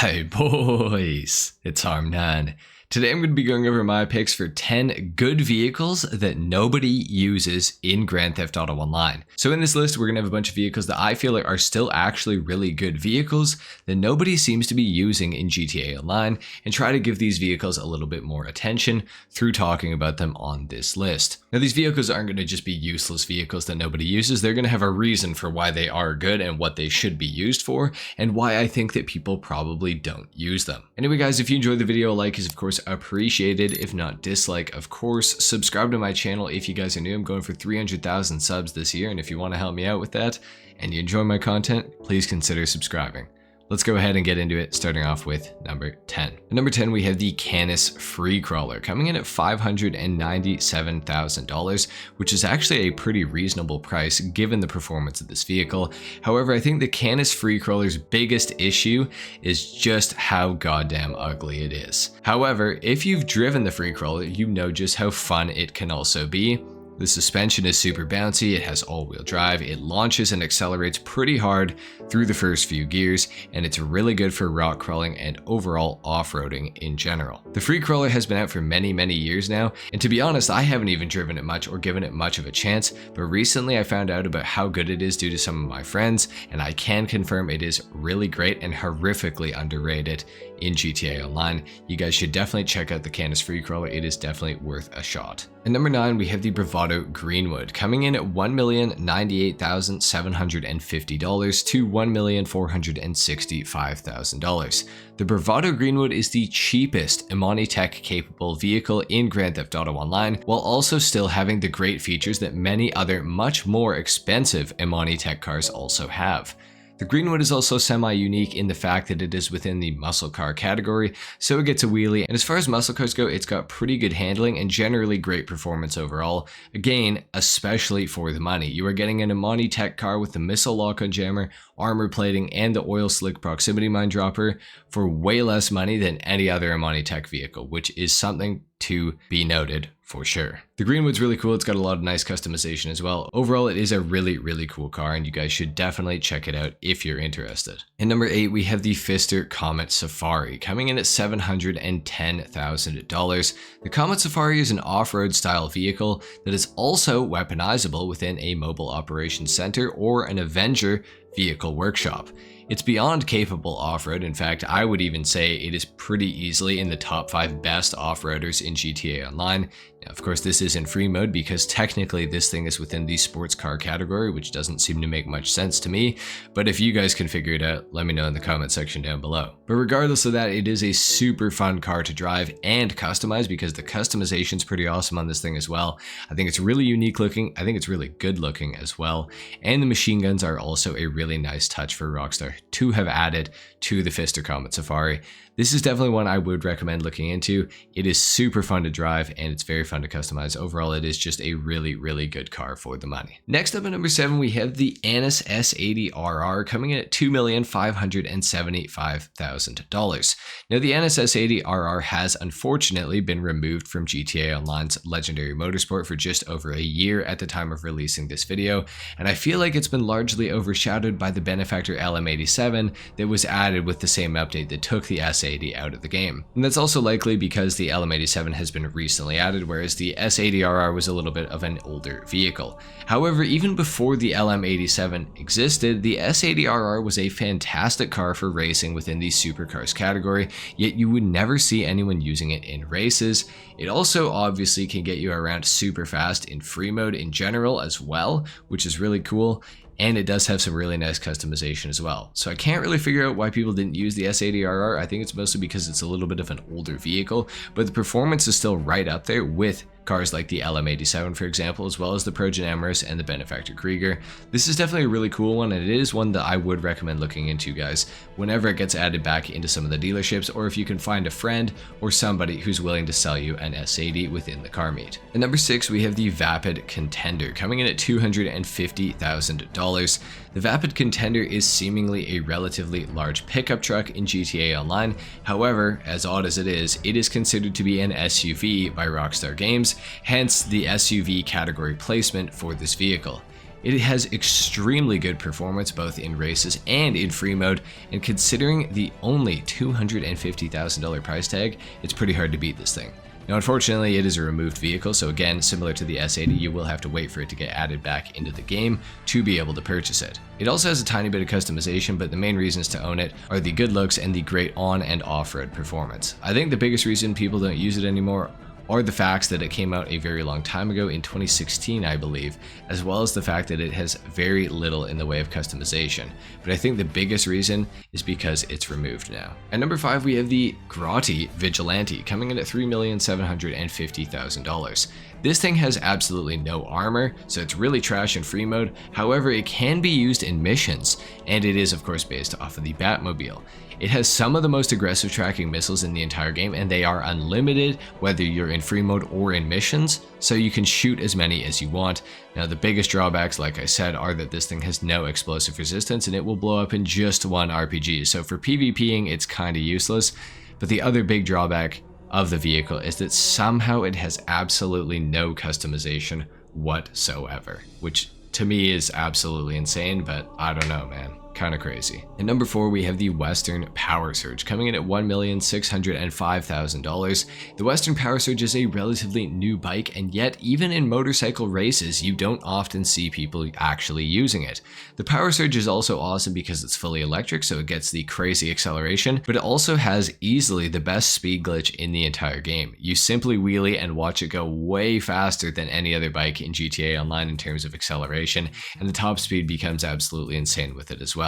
Hey boys, it's HarmNone. Today I'm going to be going over my picks for 10 good vehicles that nobody uses in Grand Theft Auto Online. So in this list, we're going to have a bunch of vehicles that I feel like are still actually really good vehicles that nobody seems to be using in GTA Online, and try to give these vehicles a little bit more attention through talking about them on this list. Now these vehicles aren't going to just be useless vehicles that nobody uses. They're going to have a reason for why they are good and what they should be used for, and why I think that people probably don't use them. Anyway guys, if you enjoyed the video, a like is of course appreciated. If not, dislike of course. Subscribe to my channel if you guys are new. I'm going for 300,000 subs this year, and if you want to help me out with that and you enjoy my content, please consider subscribing. Let's go ahead and get into it, starting off with number 10. At number 10, we have the Canis Free Crawler, coming in at $597,000, which is actually a pretty reasonable price given the performance of this vehicle. However, I think the Canis Free Crawler's biggest issue is just how goddamn ugly it is. However, if you've driven the Free Crawler, you know just how fun it can also be. The suspension is super bouncy, it has all-wheel drive, it launches and accelerates pretty hard through the first few gears, and it's really good for rock crawling and overall off-roading in general. The Free Crawler has been out for many years now, and to be honest, I haven't even driven it much or given it much of a chance, but recently I found out about how good it is due to some of my friends, and I can confirm it is really great and horrifically underrated in GTA Online. You guys should definitely check out the Canis Free Crawler, it is definitely worth a shot. At number 9, we have the Bravado Greenwood, coming in at $1,098,750 to $1,465,000. The Bravado Greenwood is the cheapest Imani Tech capable vehicle in Grand Theft Auto Online, while also still having the great features that many other much more expensive Imani Tech cars also have. The Greenwood is also semi-unique in the fact that it is within the muscle car category, so it gets a wheelie, and as far as muscle cars go, it's got pretty good handling and generally great performance overall. Again, especially for the money. You are getting an Imani Tech car with the missile lock-on jammer, armor plating, and the oil slick proximity mine dropper for way less money than any other Imani Tech vehicle, which is something to be noted for sure. The Greenwood's really cool, it's got a lot of nice customization as well. Overall, it is a really cool car, and you guys should definitely check it out if you're interested. In number 8, we have the Pfister Comet Safari, coming in at $710,000. The Comet Safari is an off-road style vehicle that is also weaponizable within a mobile operations center or an Avenger vehicle workshop. It's beyond capable off-road. In fact, I would even say it is pretty easily in the top 5 best off-roaders in GTA Online. Now, of course, this is in free mode because technically this thing is within the sports car category, which doesn't seem to make much sense to me. But if you guys can figure it out, let me know in the comment section down below. But regardless of that, it is a super fun car to drive and customize because the customization is pretty awesome on this thing as well. I think it's really unique looking. I think it's really good looking as well. And the machine guns are also a really nice touch for Rockstar to have added to the Pfister Comet Safari. This is definitely one I would recommend looking into. It is super fun to drive and it's very fun to customize. Overall, it is just a really good car for the money. Next up at number 7, we have the Annis S80RR, coming in at $2,575,000. Now the Annis S80RR has unfortunately been removed from GTA Online's Legendary Motorsport for just over a year at the time of releasing this video, and I feel like it's been largely overshadowed by the benefactor LM87 that was added with the same update that took the S80 out of the game. And that's also likely because the LM87 has been recently added, whereas the S80RR was a little bit of an older vehicle. However, even before the LM87 existed, the S80RR was a fantastic car for racing within the supercars category, yet you would never see anyone using it in races. It also obviously can get you around super fast in free mode in general as well, which is really cool. And it does have some really nice customization as well. So I can't really figure out why people didn't use the S80RR. I think it's mostly because it's a little bit of an older vehicle, but the performance is still right up there with cars like the LM87, for example, as well as the Progen Emrys and the Benefactor Krieger. This is definitely a really cool one, and it is one that I would recommend looking into, guys, whenever it gets added back into some of the dealerships, or if you can find a friend or somebody who's willing to sell you an S80 within the car meet. At number 6, we have the Vapid Contender, coming in at $250,000. The Vapid Contender is seemingly a relatively large pickup truck in GTA Online. However, as odd as it is considered to be an SUV by Rockstar Games, hence the SUV category placement for this vehicle. It has extremely good performance both in races and in free mode, and considering the only $250,000 price tag, it's pretty hard to beat this thing. Now unfortunately it is a removed vehicle, so again, similar to the S80, you will have to wait for it to get added back into the game to be able to purchase it. It also has a tiny bit of customization, but the main reasons to own it are the good looks and the great on and off-road performance. I think the biggest reason people don't use it anymore are the facts that it came out a very long time ago in 2016, I believe, as well as the fact that it has very little in the way of customization. But I think the biggest reason is because it's removed now. At number 5, we have the Grotti Vigilante, coming in at $3,750,000. This thing has absolutely no armor, so it's really trash in free mode. However, it can be used in missions, and it is of course based off of the Batmobile. It has some of the most aggressive tracking missiles in the entire game, and they are unlimited whether you're in free mode or in missions, so you can shoot as many as you want. Now the biggest drawbacks, like I said, are that this thing has no explosive resistance and it will blow up in just one RPG, so for PvPing it's kinda useless. But the other big drawback of the vehicle is that somehow it has absolutely no customization whatsoever, which to me is absolutely insane, but I don't know, man. Kind of crazy. At number 4, we have the Western Power Surge, coming in at $1,605,000. The Western Power Surge is a relatively new bike, and yet even in motorcycle races, you don't often see people actually using it. The Power Surge is also awesome because it's fully electric, so it gets the crazy acceleration, but it also has easily the best speed glitch in the entire game. You simply wheelie and watch it go way faster than any other bike in GTA Online in terms of acceleration, and the top speed becomes absolutely insane with it as well.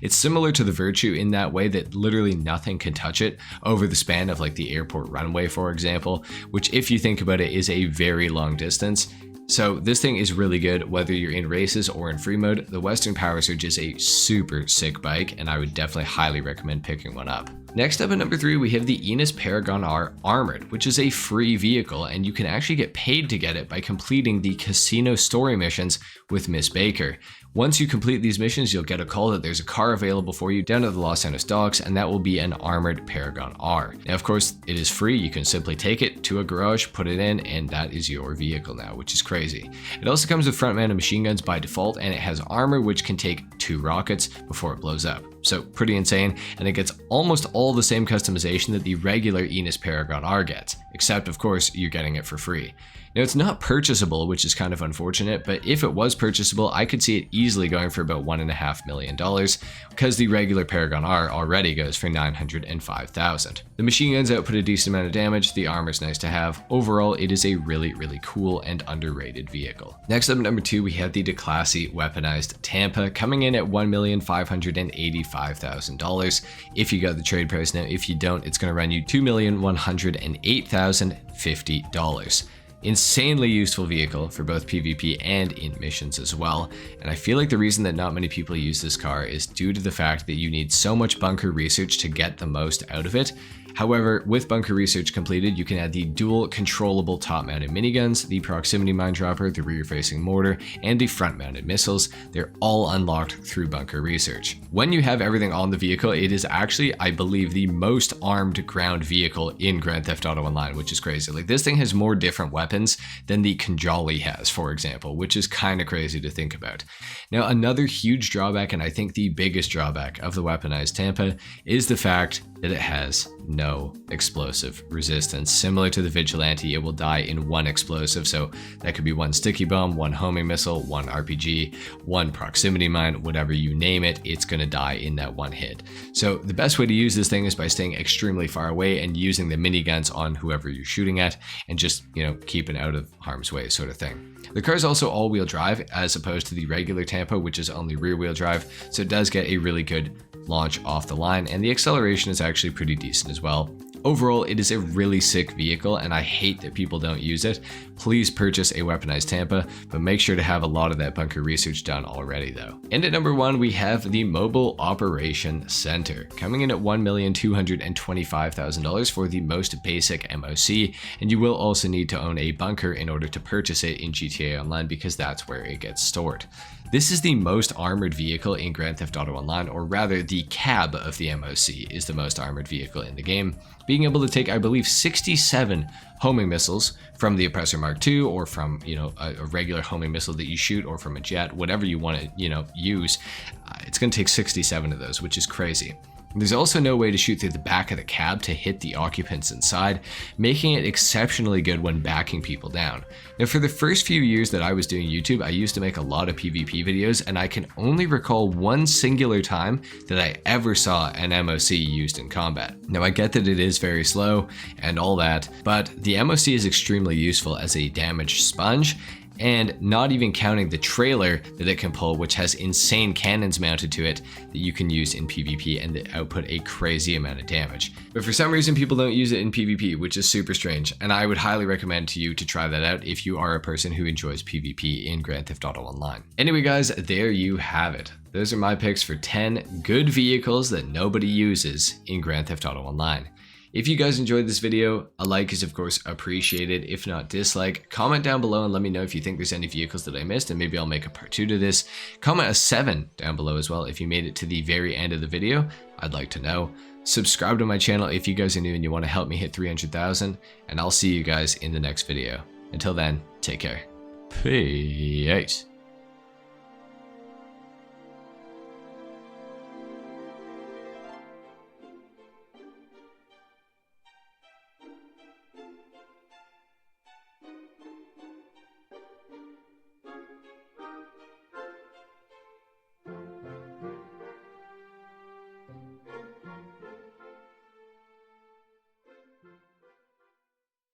It's similar to the Virtue in that way that literally nothing can touch it over the span of like the airport runway, for example, which if you think about it is a very long distance. So this thing is really good whether you're in races or in free mode. The Western Power Surge is a super sick bike, and I would definitely highly recommend picking one up. Next up at number 3, we have the Enos Paragon R Armored, which is a free vehicle, and you can actually get paid to get it by completing the casino story missions with Miss Baker. Once you complete these missions, you'll get a call that there's a car available for you down at the Los Santos docks, and that will be an armored Paragon R. Now, of course, it is free. You can simply take it to a garage, put it in, and that is your vehicle now, which is crazy. It also comes with front-mounted machine guns by default, and it has armor which can take 2 rockets before it blows up. So pretty insane, and it gets almost all the same customization that the regular Enos Paragon R gets, except of course you're getting it for free. Now it's not purchasable, which is kind of unfortunate, but if it was purchasable, I could see it easily going for about $1.5 million, because the regular Paragon R already goes for $905,000. The machine guns output a decent amount of damage, the armor's nice to have. Overall, it is a really cool and underrated vehicle. Next up, number 2, we have the Declassy Weaponized Tampa, coming in at $1,585,000 if you got the trade price. Now, if you don't, it's going to run you $2,108,050. Insanely useful vehicle for both PvP and in missions as well, and I feel like the reason that not many people use this car is due to the fact that you need so much bunker research to get the most out of it. However, with bunker research completed, you can add the dual controllable top-mounted miniguns, the proximity mine dropper, the rear-facing mortar, and the front-mounted missiles. They're all unlocked through bunker research. When you have everything on the vehicle, it is actually, I believe, the most armed ground vehicle in Grand Theft Auto Online, which is crazy. Like, this thing has more different weapons than the Khanjali has, for example, which is kind of crazy to think about. Now, another huge drawback, and I think the biggest drawback of the weaponized Tampa, is the fact that it has no explosive resistance. Similar to the Vigilante, it will die in 1 explosive, so that could be 1 sticky bomb, 1 homing missile, 1 RPG, 1 proximity mine, whatever you name it, it's going to die in that 1 hit. So the best way to use this thing is by staying extremely far away and using the miniguns on whoever you're shooting at, and just, keeping out of harm's way sort of thing. The car is also all-wheel drive as opposed to the regular Tampa, which is only rear-wheel drive, so it does get a really good launch off the line, and the acceleration is actually pretty decent as well. Overall, it is a really sick vehicle, and I hate that people don't use it. Please purchase a weaponized Tampa, but make sure to have a lot of that bunker research done already though. And at number 1, we have the Mobile Operation Center, coming in at $1,225,000 for the most basic MOC, and you will also need to own a bunker in order to purchase it in GTA Online because that's where it gets stored. This is the most armored vehicle in Grand Theft Auto Online, or rather the cab of the MOC is the most armored vehicle in the game, being able to take, I believe, 67 homing missiles from the Oppressor Mark II, or from, you know, a regular homing missile that you shoot, or from a jet, whatever you want to, you know, use. It's going to take 67 of those, which is crazy. There's also no way to shoot through the back of the cab to hit the occupants inside, making it exceptionally good when backing people down. Now, for the first few years that I was doing YouTube, I used to make a lot of PvP videos, and I can only recall one singular time that I ever saw an MOC used in combat. Now, I get that it is very slow and all that, but the MOC is extremely useful as a damage sponge, and not even counting the trailer that it can pull, which has insane cannons mounted to it that you can use in PvP and that output a crazy amount of damage. But for some reason, people don't use it in PvP, which is super strange, and I would highly recommend to you to try that out if you are a person who enjoys PvP in Grand Theft Auto Online. Anyway guys, there you have it. Those are my picks for 10 good vehicles that nobody uses in Grand Theft Auto Online. If you guys enjoyed this video, a like is of course appreciated, if not dislike. Comment down below and let me know if you think there's any vehicles that I missed, and maybe I'll make a part 2 to this. Comment a 7 down below as well if you made it to the very end of the video. I'd like to know. Subscribe to my channel if you guys are new and you want to help me hit 300,000, and I'll see you guys in the next video. Until then, take care. Peace.